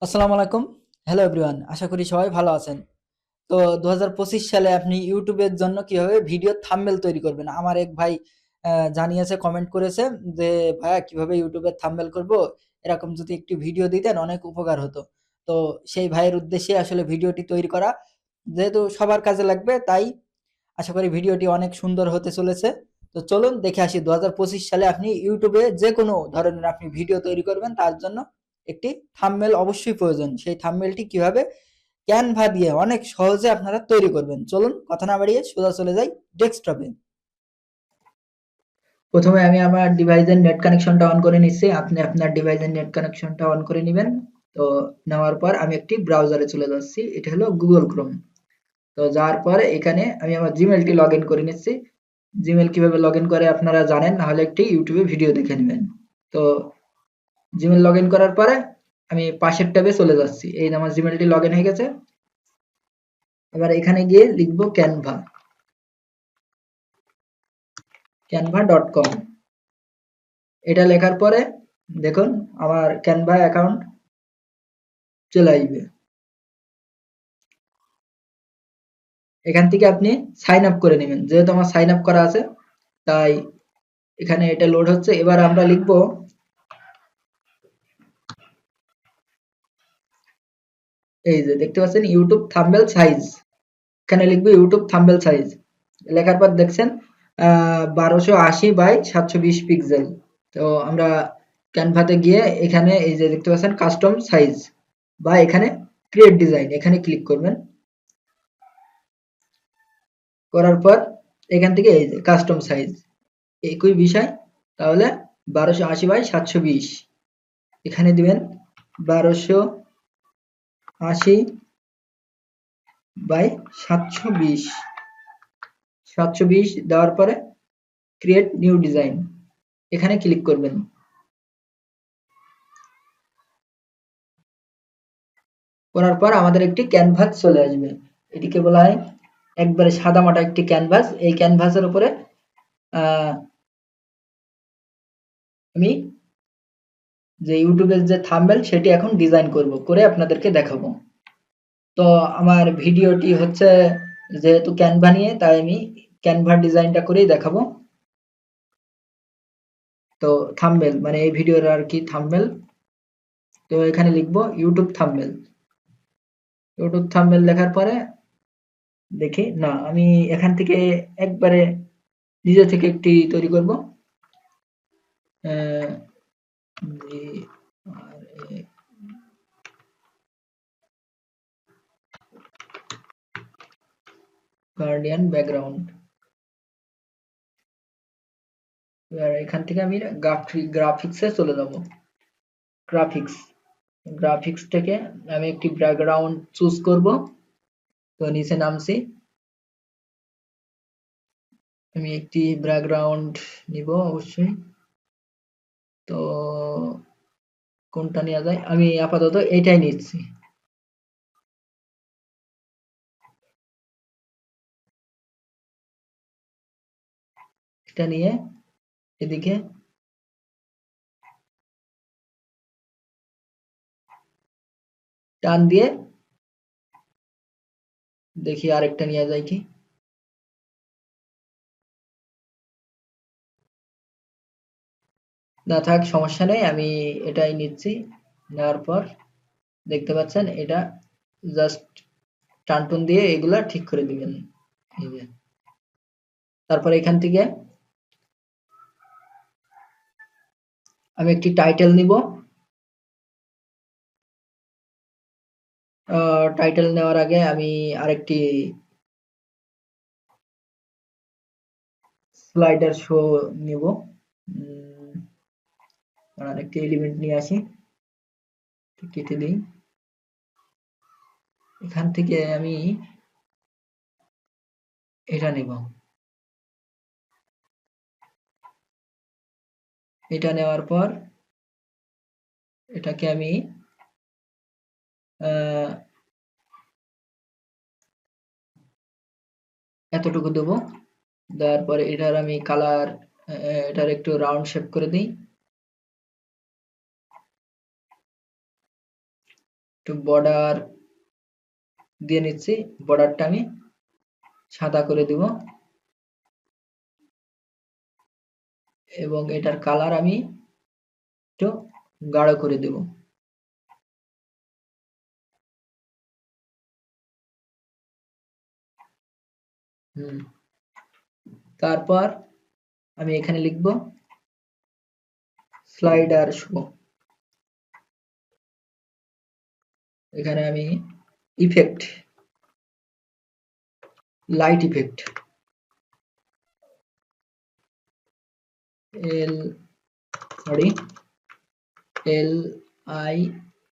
আসসালামু আলাইকুম। Hello everyone. আশা করি সবাই ভালো আছেন। তো ২০২৫ সালে আপনি ইউটিউবের জন্য কিভাবে ভিডিও থাম্বনেল তৈরি করবেন? আমার এক ভাই জানিয়েছে, কমেন্ট করেছে যে, "ভাইয়া কিভাবে ইউটিউবের থাম্বনেল করব? এরকম যদি একটি ভিডিও দিতেন অনেক উপকার হতো।" তো সেই ভাইয়ের উদ্দেশ্যে আসলে ভিডিওটি তৈরি করা। যেহেতু সবার কাজে লাগবে তাই আশা করি ভিডিওটি অনেক সুন্দর হতে চলেছে। তো চলুন দেখে আসি ২০২৫ সালে আপনি ইউটিউবে যেকোনো ধরনের আপনি ভিডিও তৈরি করবেন তার জন্য একটি থাম্বনেল অবশ্যই প্রয়োজন। সেই থাম্বনেলটি কিভাবে ক্যানভা দিয়ে অনেক সহজে আপনারা তৈরি করবেন। চলুন কথা না বাড়িয়ে সোজা চলে যাই ডেস্কটপে। প্রথমে আমি আমার ডিভাইসের নেট কানেকশনটা অন করে নিচ্ছি। আপনি আপনার ডিভাইসের নেট কানেকশনটা অন করে নিবেন। তো নেওয়ার পর আমি একটি ব্রাউজারে চলে যাচ্ছি। এটা হলো Google Chrome। তো যাওয়ার পরে এখানে আমি আমার জিমেইলটি লগইন করে নিচ্ছি। জিমেইল কিভাবে লগইন করে আপনারা জানেন, না হলে একটি ইউটিউবে ভিডিও দেখে নেবেন। তো জিমেইল লগইন করার পরে আমি পাশের ট্যাবে চলে যাচ্ছি। এই যে আমার জিমেইলটি লগইন হয়ে গেছে। এবার এখানে গিয়ে লিখব canva.com। এটা লেখার পরে দেখুন আমার ক্যানভা অ্যাকাউন্ট চলে আসবে। এখান থেকে আপনি সাইন আপ করে নেবেন। যেহেতু আমার সাইন আপ করা আছে তাই এখানে এটা লোড হচ্ছে। এবার আমরা লিখব, এই যে দেখতে পাচ্ছেন ইউটিউব থাম্বনেল সাইজ। এখানে লিখবো ইউটিউব থাম্বনেল সাইজ। লেখার পর দেখছেন 1280 বাই 720 পিক্সেল। তো আমরা ক্যানভাতে গিয়ে এখানে এই যে দেখতে পাচ্ছেন কাস্টম সাইজ বা এখানে ক্রিয়েট ডিজাইন, এখানে ক্লিক করবেন। করার পর এখান থেকে এই যে কাস্টম সাইজ একই বিষয়, তাহলে 1280 বাই 720 এখানে দিবেন 1280 বাই 720। 720 দেওয়ার পরে ক্রিয়েট নিউ ডিজাইন এখানে ক্লিক করবেন। করার পর আমাদের একটি ক্যানভাস চলে আসবে। এটিকে বলা হয় একবারে সাদামাটা একটি ক্যানভাস। এই ক্যানভাসের উপরে আমি যে ইউটিউবের যে থাম্বনেল সেটি এখন ডিজাইন করব, করে আপনাদেরকে দেখাবো। তো আমার ভিডিওটি হচ্ছে যেহেতু ক্যানভা নিয়ে, তাই আমি ক্যানভার ডিজাইনটা করেই দেখাবো। তো থাম্বনেল মানে এই ভিডিওর আর কি থাম্বনেল। তো এখানে লিখবো ইউটিউব থাম্বনেল। ইউটিউব থাম্বনেল লেখার পরে দেখি না, আমি এখান থেকে একবারে নিজে থেকে একটি তৈরি করব। Guardian background. এবার এখান থেকে আমি গ্রাফিক্সে চলে যাব। গ্রাফিক্স গ্রাফিক্স থেকে আমি একটি ব্যাকগ্রাউন্ড চুজ করব। তো নিচে নামছি, আমি একটি ব্যাকগ্রাউন্ড নিব অবশ্যই। তো কোনটা নেওয়া যায়, আমি আপাতত এটাই নিচ্ছি। এটা নিয়ে এদিকে টান দিয়ে দেখি আরেকটা নেওয়া যায় কি। না থাক, সমস্যা নেই, আমি এটাই নিচ্ছি। নেওয়ার পর দেখতে পাচ্ছেন এটা জাস্ট টানটুন দিয়ে এগুলা ঠিক করে দিবেন। এই যে তারপর এখান থেকে আমি একটি টাইটেল নিব। টাইটেল নেওয়ার আগে আমি আরেকটি স্লাইডার শো নিব। আরেকটি এলিমেন্ট নিয়ে আসি, কেটে দিই। এখান থেকে আমি এটা নেব। এটা নেওয়ার পর এটাকে আমি এতটুকু দেব। দেওয়ার পরে এটার আমি কালার, এটার একটু রাউন্ড শেপ করে দিই। একটু বর্ডার দিয়ে নিচ্ছি, বর্ডারটা আমি সাদা করে দিব এবং এটার কালার আমি একটু গাঢ় করে দেব। তারপর আমি এখানে লিখব স্লাইডার শো। এখানে আমি effect, light effect,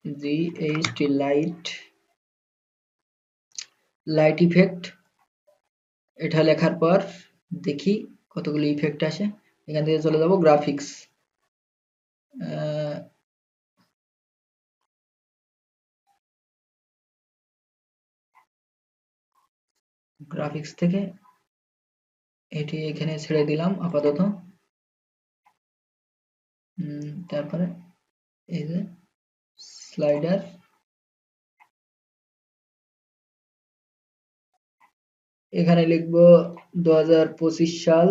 LIGHT, light effect. এটা লেখার পর দেখি কতগুলো ইফেক্ট আসে। এখান থেকে চলে যাব গ্রাফিক্স। গ্রাফিক্স থেকে এটি এখানে ছেড়ে দিলাম আপাতত। তারপরে এই যে স্লাইডার, এখানে লিখব 2025 সাল।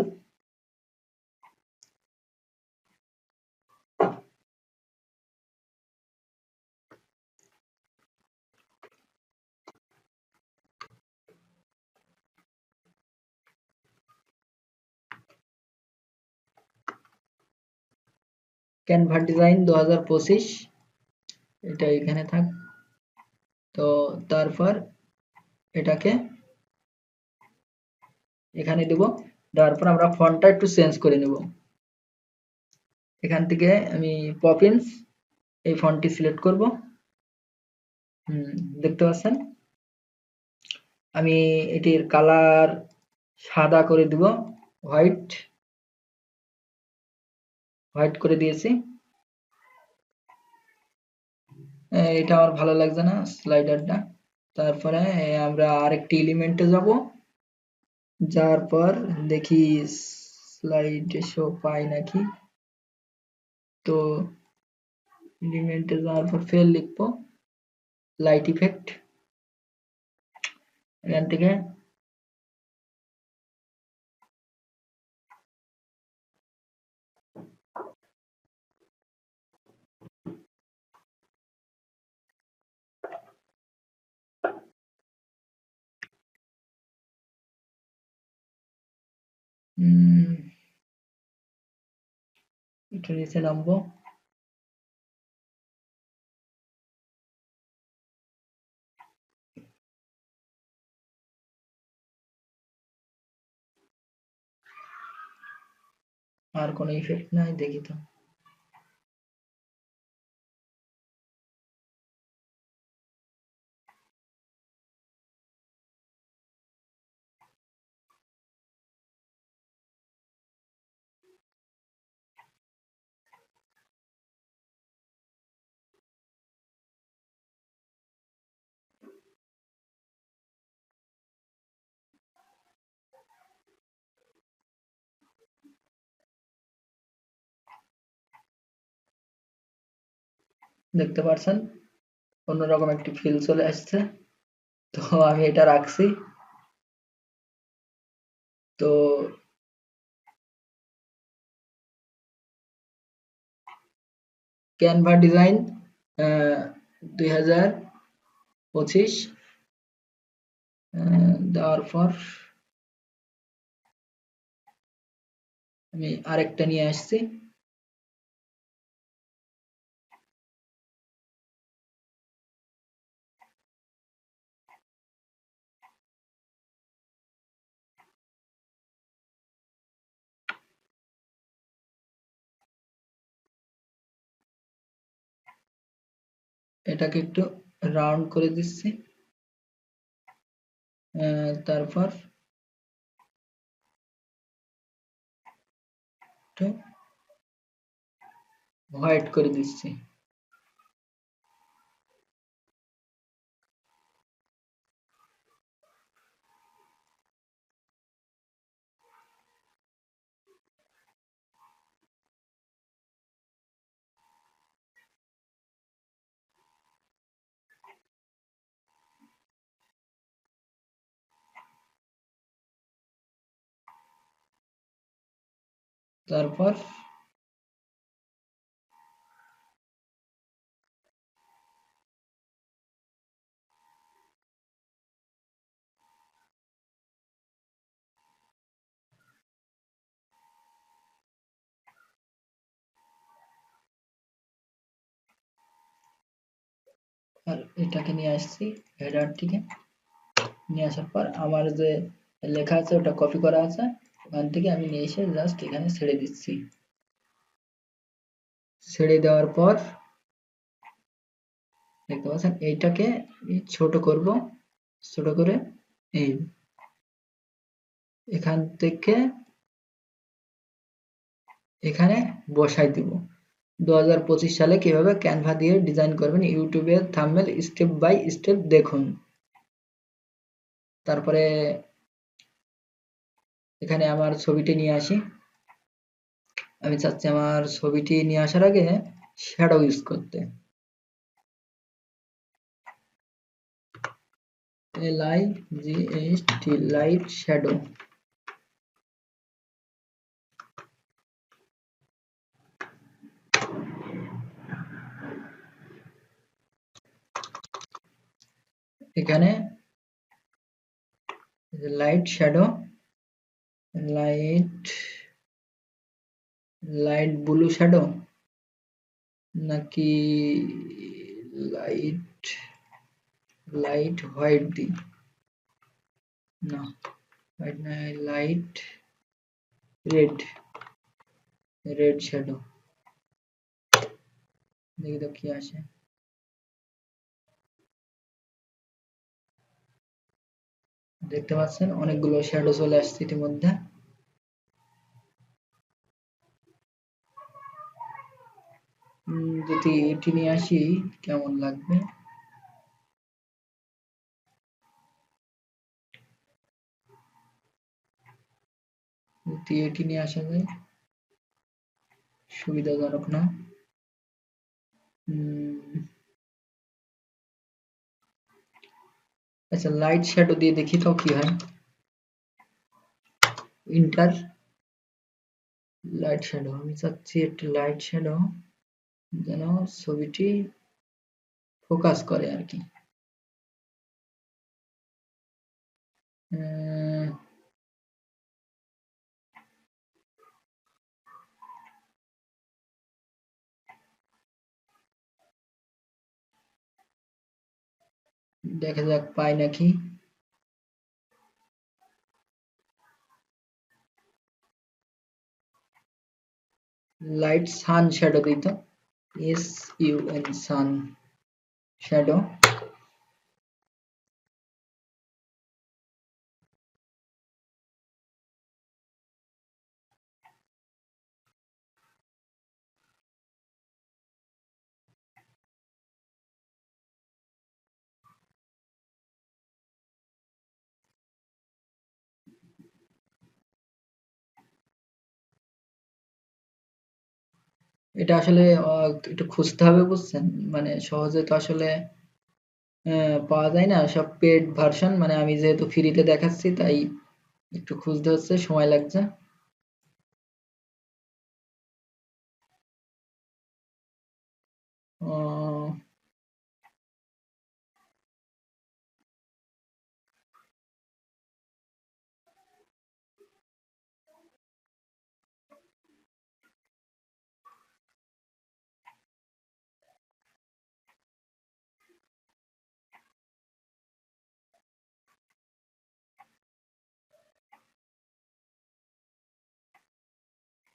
ক্যানভা ডিজাইন 2025, এটা এখানে থাক। তো তারপর এটাকে এখানে দেব, দেওয়ার পর আমরা ফন্টটা একটু চেঞ্জ করে নেব। এখান থেকে আমি পপিন্স এই ফন্টটি সিলেক্ট করব। দেখতে পাচ্ছেন আমি এটির কালার সাদা করে দিব, হোয়াইট করে দিয়েছি। এটা আমার ভালো লাগছে না স্লাইডারটা। তারপরে আমরা আরেকটি এলিমেন্টে যাব, যার পর দেখি স্লাইড শো পাই নাকি। তো এলিমেন্টে যাওয়ার পর ফের লিখবো লাইট ইফেক্ট। এখান থেকে একটু নিচে নামবো। আর কোনো ইফেক্ট নাই, দেখি তো। দেখতে পাচ্ছেন অন্যরকম একটি ফিল চলে আসছে। তো আমি এটা রাখছি। তো ক্যানভা ডিজাইন 2025 দেওয়ার পর আমি আরেকটা নিয়ে আসছি। এটাকে একটু রাউন্ড করে দিচ্ছি। তারপর একটু হোয়াইট করে দিচ্ছি। তারপর আর এটাকে নিয়ে আসছি হেডারটিকে নিয়ে আসার পর আমার যে লেখা আছে ওটা কপি করা আছে, ওখান থেকে আমি নিয়ে এসে জাস্ট এখানে ছেড়ে দিচ্ছি। ছেড়ে দেওয়ার পর দেখতে পাচ্ছেন এইটাকে ছোট করব, ছোট করে এই এখান থেকে এখানে বসাই দিব। 2025 সালে কিভাবে ক্যানভা দিয়ে ডিজাইন করবেন ইউটিউবের থাম্বনেল স্টেপ বাই স্টেপ দেখুন। তারপরে এখানে আমার ছবিটি নিয়ে আসি। আমি চাচ্ছি আমার ছবিটি নিয়ে আসার আগে শ্যাডো ইউজ করতে। LIGHT light shadow. এখানে light shadow, light blue shadow নাকি লাইট হোয়াইট দিই? না হোয়াইট না, লাইট রেড শ্যাডো। দেখি তো কি আসে। দেখতে পাচ্ছেন অনেকগুলো শ্যাডো চলে আসছে ইতিমধ্যে। যদি এটি নিয়ে আসি কেমন লাগবে? যদি এটি নিয়ে আসা যায় সুবিধাজনক না। আচ্ছা লাইট শ্যাডো দিয়ে দেখি তো কি হয়। ইন্টার লাইট শ্যাডো, আমি চাচ্ছি একটু লাইট শ্যাডো যেন ছবিটি ফোকাস করে আর কি। দেখা যাক পাই নাকি। লাইট সান শ্যাডো দিই তো, SUN সান শ্যাডো। এটা আসলে একটু খুঁজতে হবে বুঝছেন, মানে সহজে তো আসলে পাওয়া যায় না, সব পেড ভার্সন, মানে আমি যেহেতু ফ্রিতে দেখাচ্ছি তাই একটু খুঁজতে হচ্ছে, সময় লাগছে।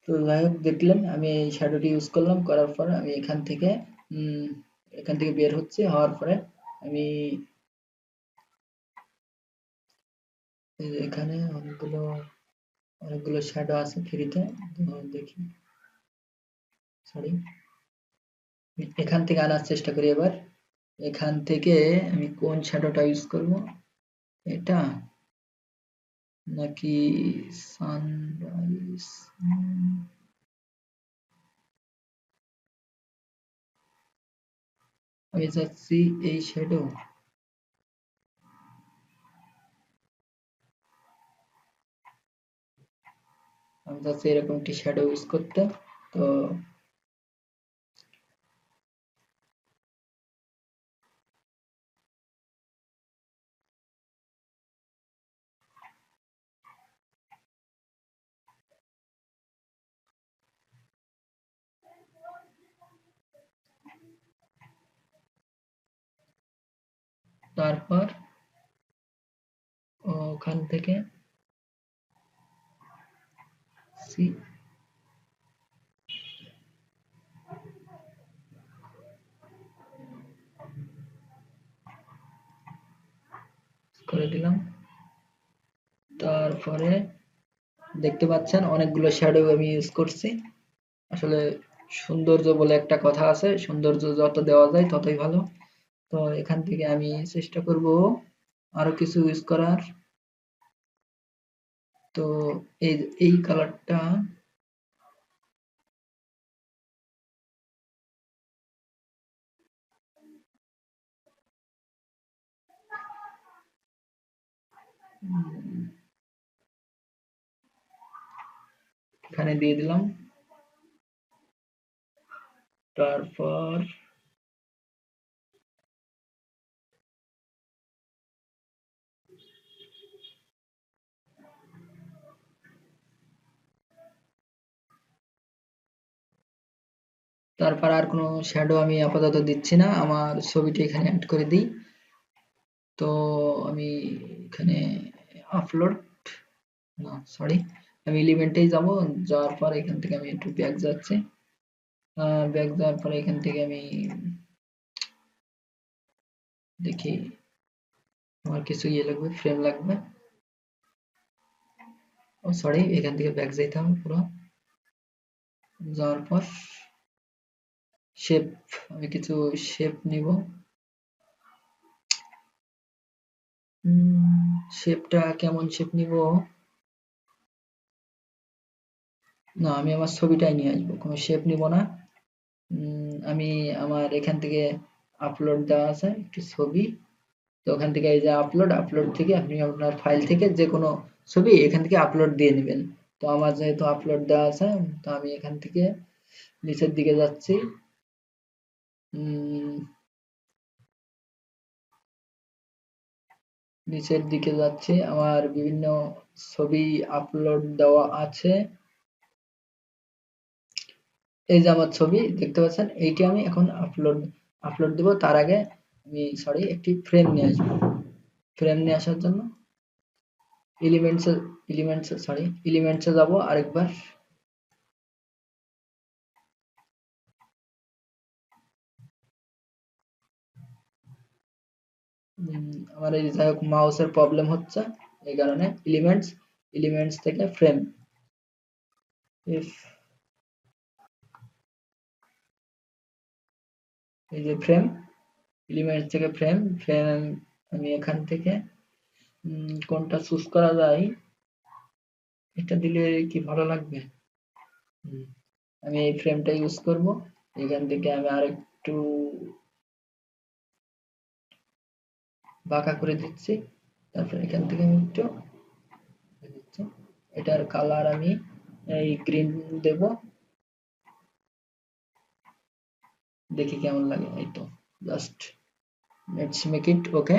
তো যাই হোক দেখলেন আমি এই শ্যাডোটি ইউজ করলাম, করার পর আমি এখান থেকে বের হচ্ছে, হওয়ার পরে আমি এখানে অনেকগুলো শ্যাডো আছে ফ্রিতে, দেখি সরি এখান থেকে আনার চেষ্টা করি। এবার এখান থেকে আমি কোন শ্যাডোটা ইউজ করব, এটা নাকি সানরাইজ? আমি চাচ্ছি এই শ্যাডো। আমি চাচ্ছি এরকম একটি শ্যাডো ইউজ করতে। তো তারপর ওখান থেকে সি করে দিলাম। তারপরে দেখতে পাচ্ছেন অনেকগুলো শ্যাডো আমি ইউজ করছি। আসলে সৌন্দর্য বলে একটা কথা আছে, সৌন্দর্য যত দেওয়া যায় ততই ভালো। তো এখান থেকে আমি চেষ্টা করব আরো কিছু ইউজ করার। তো এই এই কালারটা এখানে দিয়ে দিলাম। তারপর আর কোনো শ্যাডো আমি আপাতত দিচ্ছি না, আমার ছবিটি এখানে অ্যাড করে দিই। তো আমি এখানে আপলোড, না সরি, আমি এলিমেন্টেই যাব। যাওয়ার পর এখান থেকে আমি একটু ব্যাক যাচ্ছি। ব্যাক যাওয়ার পরে এখান থেকে আমি দেখি আমার কিছু ইয়ে লাগবে, ফ্রেম লাগবে। ও সরি, এখান থেকে ব্যাক যাইতে হবে পুরো। যাওয়ার পর শেপ, আমি কিছু শেপ নিব। শেপটা কেমন শেপ নিব? না, আমি আমার ছবিটাই নিয়ে আসবো, কোনো শেপ নিব না। আমি আমার এখান থেকে আপলোড দেওয়া আছে একটি ছবি। তো ওখান থেকে এই যে আপলোড, আপলোড থেকে আপনি আপনার ফাইল থেকে যে কোনো ছবি এখান থেকে আপলোড দিয়ে নেবেন। তো আমার যেহেতু আপলোড দেওয়া আছে, তো আমি এখান থেকে নিচের দিকে যাচ্ছি। নিচের দিকে যাচ্ছি, আমার বিভিন্ন ছবি আপলোড দেওয়া আছে। এই যে আমার ছবি দেখতে পাচ্ছেন, এইটি আমি এখন আপলোড দেব। তার আগে আমি সরি একটি ফ্রেম নিয়ে আসবো। ফ্রেম নিয়ে আসার জন্য এলিমেন্টসে যাব আরেকবার। আমার এই যাই হোক মাউসের প্রবলেম হচ্ছে, এই কারণে এলিমেন্টস থেকে ফ্রেম, এই যে ফ্রেম, এলিমেন্টস থেকে ফ্রেম আমি এখান থেকে কোনটা চুজ করা যায়, এটা দিলে কি ভালো লাগবে। আমি এই ফ্রেমটা ইউজ করব। এখান থেকে আমি আরেকটু বাঁকা করে দিচ্ছি। তারপর এখান থেকে আমি একটু এটার কালার আমি এই গ্রিন দেব, দেখি কেমন লাগে। এই তো জাস্ট লেটস মেক ইট ওকে।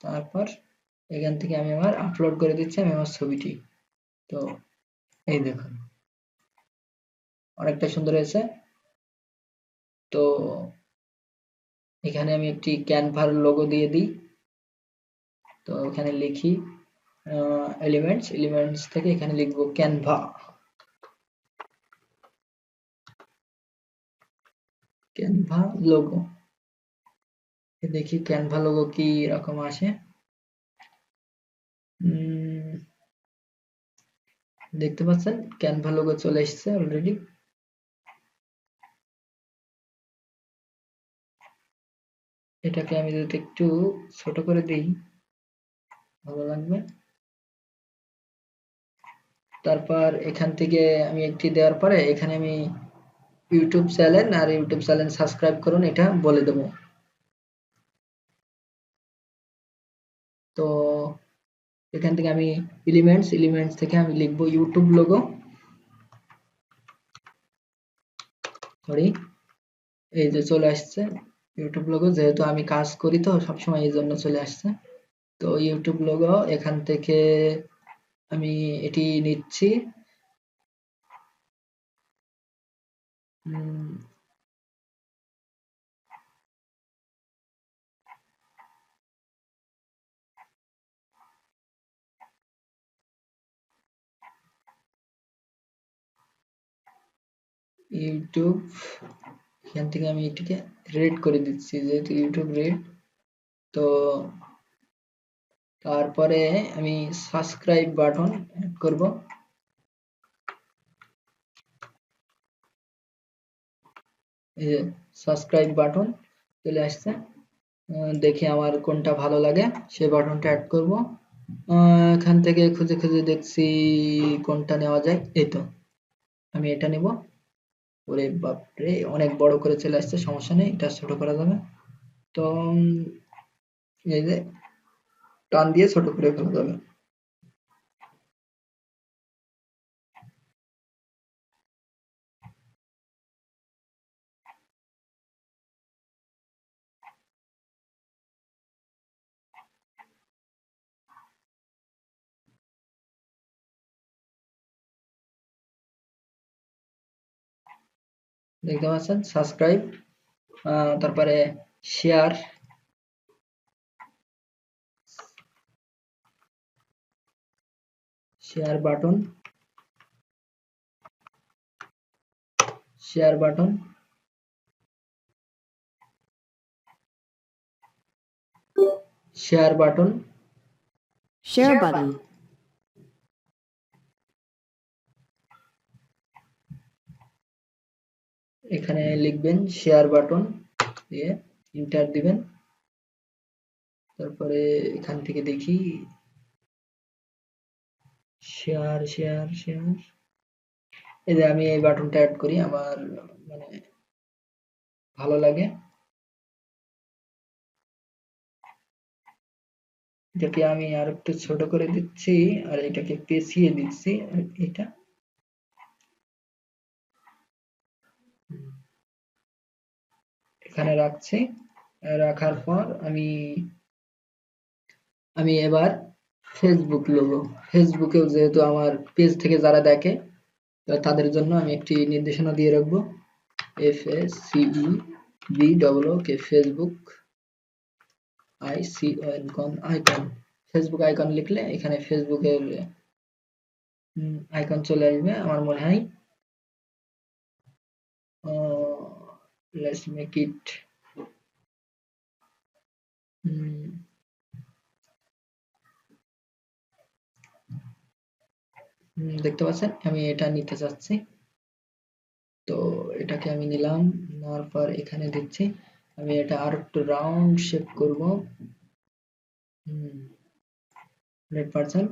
তারপর এখান থেকে আমি আমার আপলোড করে দিচ্ছি আমি আমার ছবিটি। তো এই দেখুন অনেকটা সুন্দর হয়েছে। তো এখানে আমি একটি ক্যানভার লোগো দিয়ে দিই। তো এখানে লিখি এলিমেন্টস থেকে এখানে লিখবো ক্যানভা লোগো। দেখি ক্যানভা লোগো কি রকম আসে। দেখতে পাচ্ছেন ক্যানভা লোগো চলে এসেছে অলরেডি। এটাকে আমি যদি একটু ছোট করে দিই ভালো লাগবে। তারপর এখান থেকে আমি একটি দেওয়ার পরে এখানে আমি ইউটিউব চ্যানেল সাবস্ক্রাইব করুন এটা বলে দেবো। এখান থেকে আমি এলিমেন্টস থেকে আমি লিখবো ইউটিউব লোগো, সরি, এই যে চলে আসছে ইউটিউব লোগো, যেহেতু আমি কাজ করি তো সবসময় এই জন্য চলে আসছে। তো ইউটিউব লোগো এখান থেকে আমি এটি নিচ্ছি, ইউটিউব, এখান থেকে আমি এটিকে রেড করে দিচ্ছি, যেহেতু ইউটিউব রেড। তো তারপরে আমি সাবস্ক্রাইব বাটন অ্যাড করব, এই যে সাবস্ক্রাইব বাটন চলে আসছে। দেখি আমার কোনটা ভালো লাগে সেই বাটনটা অ্যাড করব। এখান থেকে খুঁজে খুঁজে দেখছি কোনটা নেওয়া যায়, এই তো আমি এটা নেব। ওরে বাপরে, অনেক বড় করে চলে আসছে, সমস্যা নেই, এটা ছোট করা যাবে। তো এই যে টান দিয়ে ছোট করে ফেলা যাবে। দেখতে পাচ্ছেন সাবস্ক্রাইব, তারপরে share, share button, share button, share button, Share button. এখানে লিখবেন শেয়ার বাটন দিয়ে এন্টার দিবেন। তারপরে এখান থেকে দেখি শেয়ার শেয়ার শেয়ার, এই যে আমি এই বাটনটা অ্যাড করি, আমার মানে ভালো লাগে। এটাকে আমি আর একটু ছোট করে দিচ্ছি আর এটাকে পেঁচিয়ে দিচ্ছি, আর এটা এখানে রাখছি। রাখার পর আমি এবার ফেসবুক লোগো, ফেসবুকেও যেহেতু আমার পেজ থেকে যারা দেখে তাদের জন্য আমি একটি নির্দেশনা দিয়ে রাখবো, FACEBOOK, Facebook icon, Facebook icon লিখলে এখানে ফেসবুকের আইকন চলে আসবে আমার মনে হয়। লেটস মেক ইট, দেখতে পাচ্ছেন আমি এটা নিতে চাচ্ছি। তো এটাকে আমি নিলাম, নেওয়ার পর এখানে দিচ্ছি। আমি এটা আর একটু রাউন্ড শেপ করব, 100%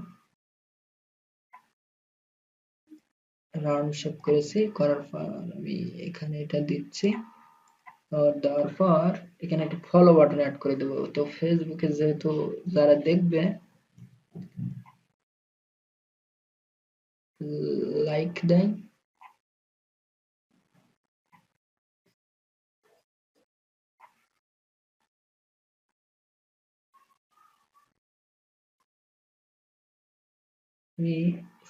রাউন্ড শেপ করেছি। করার পর আমি এখানে এটা দিচ্ছি, দেওয়ার পর এখানে একটা ফলো বাটন অ্যাড করে দেবো। তো ফেসবুকে যেহেতু যারা দেখবে লাইক দেয়, আমি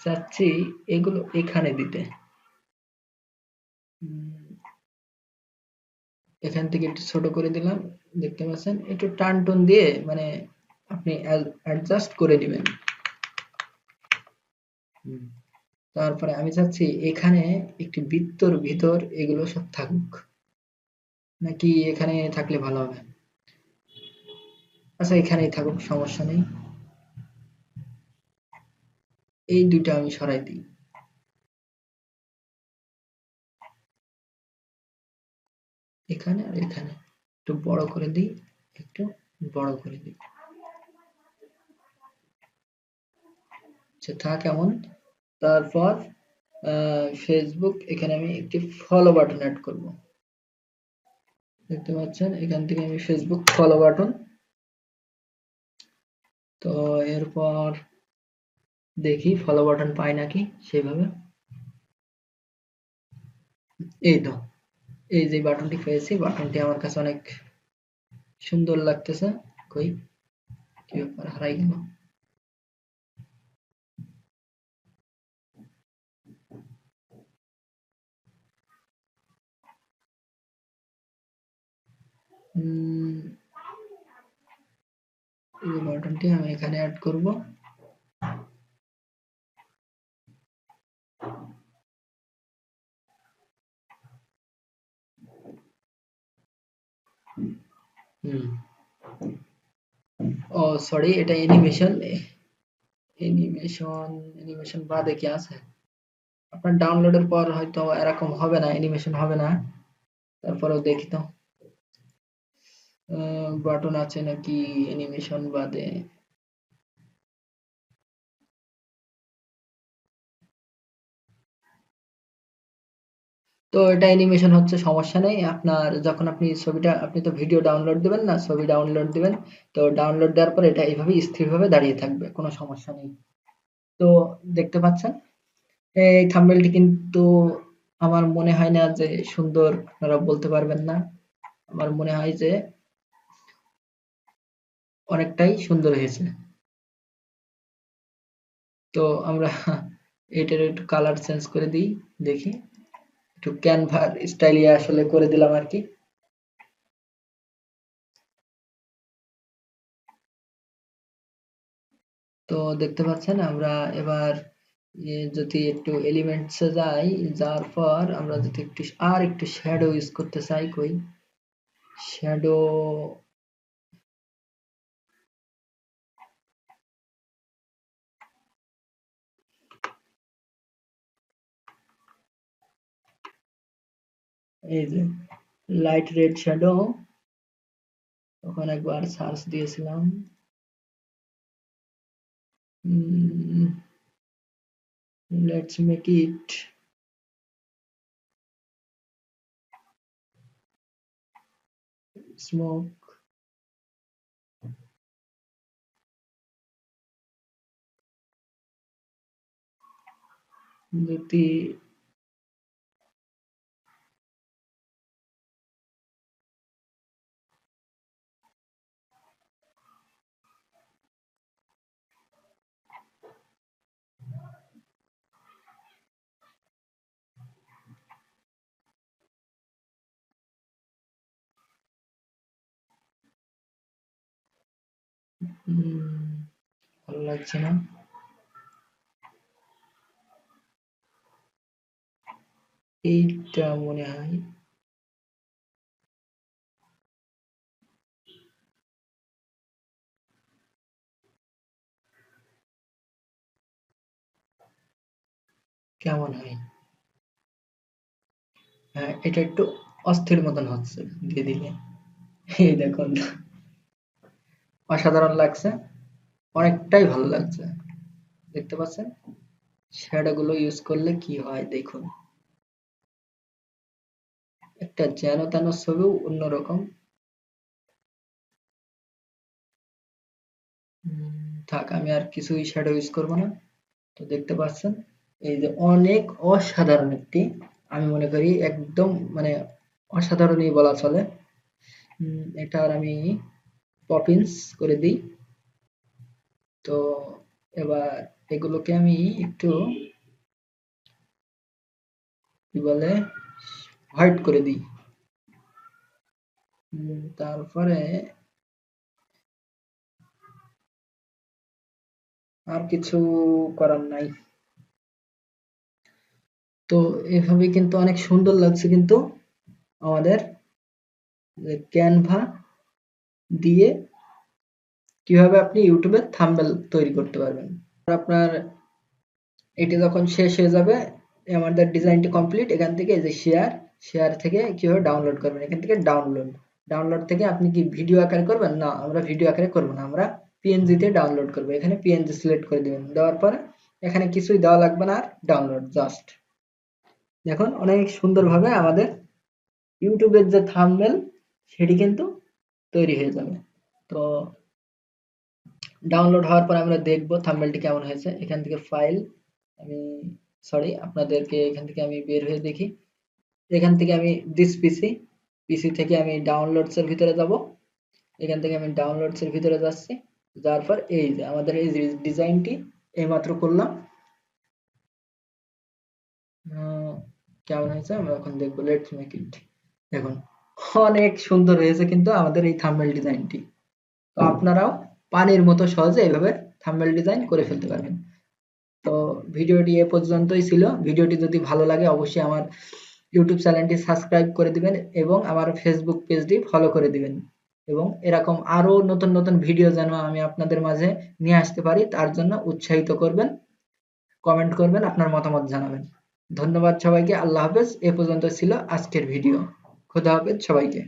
চাচ্ছি এগুলো এখানে দিতে। এখান থেকে একটু ছোট করে দিলাম, দেখতে পাচ্ছেন একটু টান টুন দিয়ে মানে আপনি অ্যাডজাস্ট করে দিবেন। তারপরে আমি চাচ্ছি এখানে একটি বৃত্তর ভিতর এগুলো সব থাকুক, নাকি এখানে থাকলে ভালো হবে? আচ্ছা এখানেই থাকুক, সমস্যা নেই। এই দুইটা আমি সরাই দিই, এখানে আর এখানে একটু বড় করে দিই, একটু বড় করে দিই, আচ্ছা থাক এমন। তারপর ফেসবুক, এখানে আমি একটি ফলো বাটন অ্যাড করব, দেখতে পাচ্ছেন এখান থেকে আমি ফেসবুক ফলো বাটন। তো এরপর দেখি ফলো বাটন পাই নাকি সেইভাবে। এই তো, এই যে বাটনটি পেয়েছি, বাটনটি আমার কাছে অনেক সুন্দর লাগতেছে। কই, কি ব্যাপার, হারাই গেল। এই বাটনটি আমি এখানে অ্যাড করব। হুম, ও সরি, এটা অ্যানিমেশন। অ্যানিমেশন বাদে কি আছে? আপনার ডাউনলোডের পর হয়তো এরকম হবে না, অ্যানিমেশন হবে না। তারপরেও দেখি তো বাটন আছে নাকি অ্যানিমেশন বাদে। তো এটা অ্যানিমেশন হচ্ছে, সমস্যা নেই। আপনার যখন আপনি ছবিটা, আপনি তো ভিডিও ডাউনলোড দিবেন না, ছবি ডাউনলোড দিবেন। তো ডাউনলোড দেওয়ার পর এটা এইভাবেই স্থিরভাবে দাঁড়িয়ে থাকবে, কোনো সমস্যা নেই। তো দেখতে পাচ্ছেন এই থাম্বনেলটি কিন্তু আমার মনে হয় না যে সুন্দর, আপনারা বলতে পারবেন না। আমার মনে হয় যে অনেকটাই সুন্দর হয়েছে। তো আমরা এটার একটু কালার চেঞ্জ করে দিই, দেখি। একটু ক্যানভার স্টাইলে আসলে করে দিলাম আর কি। তো দেখতে পাচ্ছেন আমরা এবার যদি একটু এলিমেন্টসে যাই, যাওয়ার পর আমরা যদি একটু শ্যাডো ইউজ করতে চাই, কই শ্যাডো, এই যে লাইট রেড শ্যাডো, তখন একবার সার্চ দিয়েছিলাম। Let's make it smoke. যদি ভালো লাগছে না, এইটা মনে হয় কেমন হয়। হ্যাঁ, এটা একটু অস্থির মতন হচ্ছে দিয়ে দিলে। এই দেখুন, অসাধারণ লাগছে, অনেকটাই ভালো লাগছে। দেখতে পাচ্ছেন শ্যাডো গুলো ইউজ করলে কি হয় দেখুন, একটা যেন তেন ছবিও অন্যরকম। থাক, আমি আর কিছুই শ্যাডো ইউজ করব না। তো দেখতে পাচ্ছেন এই যে অনেক অসাধারণ একটি, আমি মনে করি একদম মানে অসাধারণই বলা চলে। এটার আমি পপিন্স করে দিই। তো এবার এগুলোকে আমি একটু কি বলে হোয়াইট করে দিই। তারপরে আর কিছু করার নাই। তো এভাবে কিন্তু অনেক সুন্দর লাগছে কিন্তু আমাদের ক্যানভা দিয়ে কিভাবে আপনি ইউটিউবে থাম্বনেল তৈরি করতে পারবেন। আপনার এটি যখন শেষ হয়ে যাবে, আমাদের ডিজাইনটি কমপ্লিট, এখান থেকে এই যে শেয়ার থেকে কিভাবে ডাউনলোড করবেন, এখান থেকে ডাউনলোড থেকে আপনি কি ভিডিও আকারে করবেন? না, আমরা ভিডিও আকারে করব না, আমরা পিএনজি তে ডাউনলোড করব। এখানে পিএনজি সিলেক্ট করে দিবেন, দেওয়ার পরে এখানে কিছুই দেওয়া লাগবে না, আর ডাউনলোড জাস্ট। দেখুন অনেক সুন্দরভাবে আমাদের ইউটিউবের যে থাম্বনেল সেটি কিন্তু তৈরি হয়ে যাবে। তো ডাউনলোড হওয়ার পর আমরা দেখব থাম্বনেলটি কেমন হয়েছে। এখান থেকে ফাইল, আমি আপনাদেরকে এখান থেকে আমি বের হয়ে দেখি। এখান থেকে আমি দিস পিসি থেকে আমি ডাউনলোডস এর ভিতরে যাব। এখান থেকে আমি ডাউনলোডস এর ভিতরে যাচ্ছি। যাওয়ার পর এই যে আমাদের এই ডিজাইনটি এইমাত্র করলাম। কেমন হয়েছে আমরা এখন দেখবো। Let's make it. দেখুন অনেক সুন্দর হয়েছে কিন্তু আমাদের এই থাম্বনেল ডিজাইনটি। তো আপনারাও পানির মতো সহজে এইভাবে থাম্বনেল ডিজাইন করে ফেলতে পারবেন। তো ভিডিওটি এ পর্যন্তই ছিল। ভিডিওটি যদি ভালো লাগে অবশ্যই আমার ইউটিউব চ্যানেলটি সাবস্ক্রাইব করে দিবেন এবং আমার ফেসবুক পেজটি ফলো করে দিবেন, এবং এরকম আরো নতুন নতুন ভিডিও যেন আমি আপনাদের মাঝে নিয়ে আসতে পারি তার জন্য উৎসাহিত করবেন, কমেন্ট করবেন, আপনার মতামত জানাবেন। ধন্যবাদ সবাইকে। আল্লাহ হাফেজ। এ পর্যন্ত ছিল আজকের ভিডিও। খোদা হাফেজ সবাইকে।